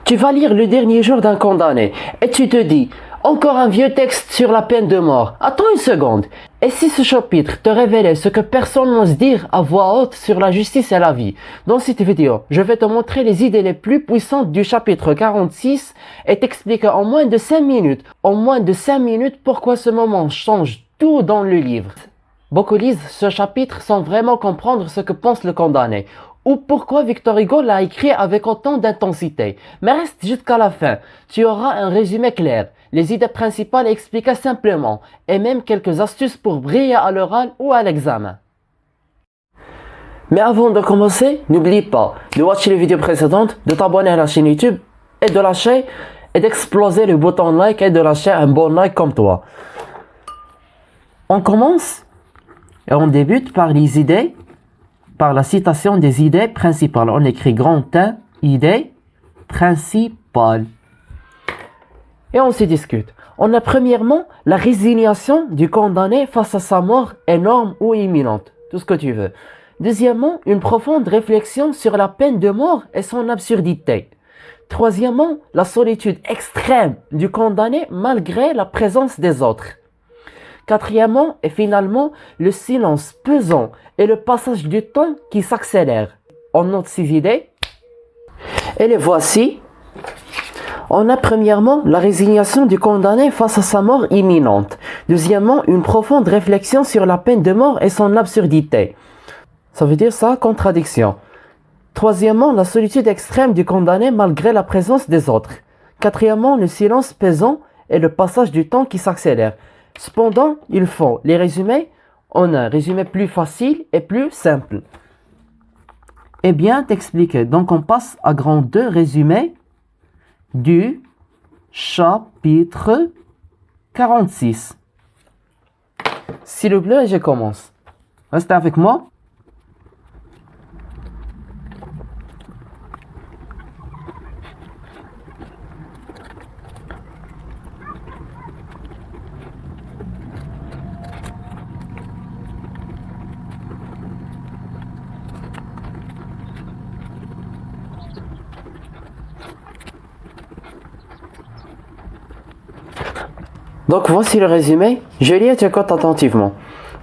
Tu vas lire le dernier jour d'un condamné et tu te dis, encore un vieux texte sur la peine de mort. Attends une seconde. Et si ce chapitre te révélait ce que personne n'ose dire à voix haute sur la justice et la vie? Dans cette vidéo, je vais te montrer les idées les plus puissantes du chapitre 46 et t'expliquer en moins de 5 minutes, pourquoi ce moment change tout dans le livre. Beaucoup lisent ce chapitre sans vraiment comprendre ce que pense le condamné, ou pourquoi Victor Hugo l'a écrit avec autant d'intensité. Mais reste jusqu'à la fin, tu auras un résumé clair, les idées principales expliquées simplement, et même quelques astuces pour briller à l'oral ou à l'examen. Mais avant de commencer, n'oublie pas de watcher les vidéos précédentes, de t'abonner à la chaîne YouTube, et de lâcher, et d'exploser le bouton like et de lâcher un bon like comme toi. On commence, et on débute par les idées, par la citation des idées principales. On écrit grand 1, idées principales. Et on se discute. On a premièrement la résignation du condamné face à sa mort énorme ou imminente. Tout ce que tu veux. Deuxièmement, une profonde réflexion sur la peine de mort et son absurdité. Troisièmement, la solitude extrême du condamné malgré la présence des autres. Quatrièmement et finalement, le silence pesant et le passage du temps qui s'accélère. On note ces idées et les voici. On a premièrement la résignation du condamné face à sa mort imminente. Deuxièmement, une profonde réflexion sur la peine de mort et son absurdité. Ça veut dire ça, contradiction. Troisièmement, la solitude extrême du condamné malgré la présence des autres. Quatrièmement, le silence pesant et le passage du temps qui s'accélère. Cependant, il faut les résumer en un résumé plus facile et plus simple. Eh bien, t'expliquer. Donc, on passe à grand 2, résumé du chapitre 46. S'il vous plaît, je commence. Restez avec moi. Donc voici le résumé, je lis et tu écoutes attentivement.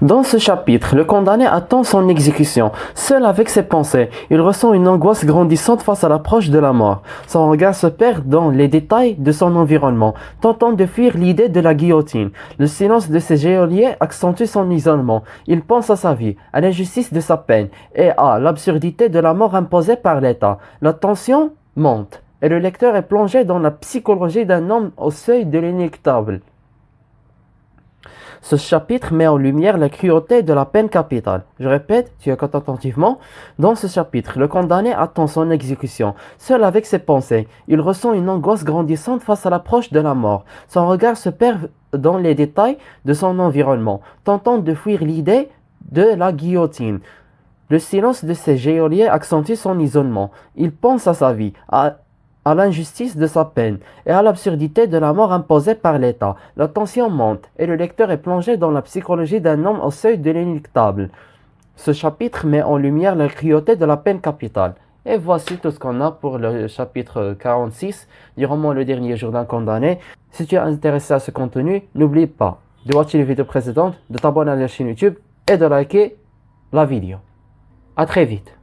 Dans ce chapitre, le condamné attend son exécution. Seul avec ses pensées, il ressent une angoisse grandissante face à l'approche de la mort. Son regard se perd dans les détails de son environnement, tentant de fuir l'idée de la guillotine. Le silence de ses geôliers accentue son isolement. Il pense à sa vie, à l'injustice de sa peine et à l'absurdité de la mort imposée par l'État. La tension monte et le lecteur est plongé dans la psychologie d'un homme au seuil de l'inéluctable. Ce chapitre met en lumière la cruauté de la peine capitale. Je répète, tu écoutes attentivement. Dans ce chapitre, le condamné attend son exécution. Seul avec ses pensées, il ressent une angoisse grandissante face à l'approche de la mort. Son regard se perd dans les détails de son environnement, tentant de fuir l'idée de la guillotine. Le silence de ses geôliers accentue son isolement. Il pense à sa vie, à l'injustice de sa peine et à l'absurdité de la mort imposée par l'État. La tension monte et le lecteur est plongé dans la psychologie d'un homme au seuil de l'inéluctable. Ce chapitre met en lumière la cruauté de la peine capitale. Et voici tout ce qu'on a pour le chapitre 46 du roman Le dernier jour d'un condamné. Si tu es intéressé à ce contenu, n'oublie pas de watcher les vidéos précédentes, de t'abonner à la chaîne YouTube et de liker la vidéo. À très vite.